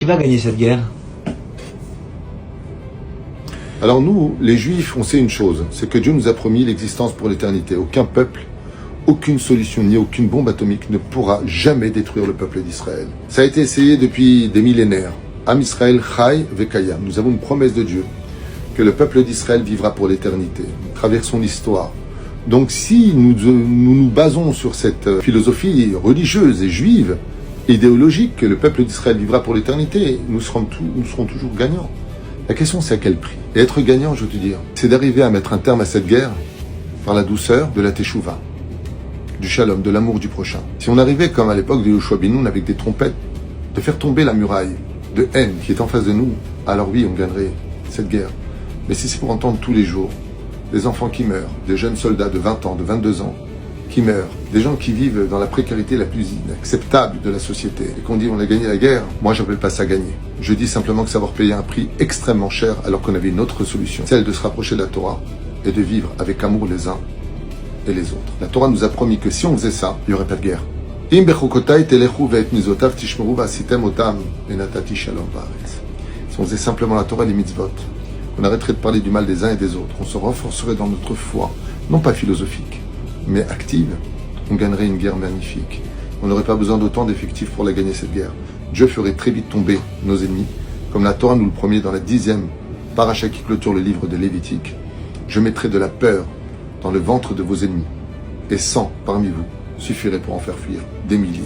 Qui va gagner cette guerre? Alors nous, les Juifs, on sait une chose, c'est que Dieu nous a promis l'existence pour l'éternité. Aucun peuple, aucune solution, ni aucune bombe atomique ne pourra jamais détruire le peuple d'Israël. Ça a été essayé depuis des millénaires. Am Israël Chai Vekayam. Nous avons une promesse de Dieu que le peuple d'Israël vivra pour l'éternité. Nous traversons l'histoire. Donc si nous basons sur cette philosophie religieuse et juive, idéologique, que le peuple d'Israël vivra pour l'éternité, nous serons toujours gagnants. La question, c'est à quel prix? Et être gagnant, je veux te dire, c'est d'arriver à mettre un terme à cette guerre par la douceur de la teshuva, du shalom, de l'amour du prochain. Si on arrivait, comme à l'époque de Yoshua Ben Nun, avec des trompettes, de faire tomber la muraille de haine qui est en face de nous, alors oui, on gagnerait cette guerre. Mais si c'est pour entendre tous les jours des enfants qui meurent, des jeunes soldats de 20 ans, de 22 ans, qui meurent, des gens qui vivent dans la précarité la plus inacceptable de la société, et qu'on dit on a gagné la guerre, moi j'appelle pas ça gagner. Je dis simplement que savoir payer un prix extrêmement cher alors qu'on avait une autre solution, celle de se rapprocher de la Torah et de vivre avec amour les uns et les autres. La Torah nous a promis que si on faisait ça, il n'y aurait pas de guerre. Si on faisait simplement la Torah et les mitzvot, on arrêterait de parler du mal des uns et des autres, on se renforcerait dans notre foi, non pas philosophique, mais active, on gagnerait une guerre magnifique. On n'aurait pas besoin d'autant d'effectifs pour la gagner cette guerre. Dieu ferait très vite tomber nos ennemis, comme la Torah nous le promet dans la 10e paracha qui clôture le livre de Lévitique. Je mettrai de la peur dans le ventre de vos ennemis, et 100 parmi vous suffirait pour en faire fuir des milliers.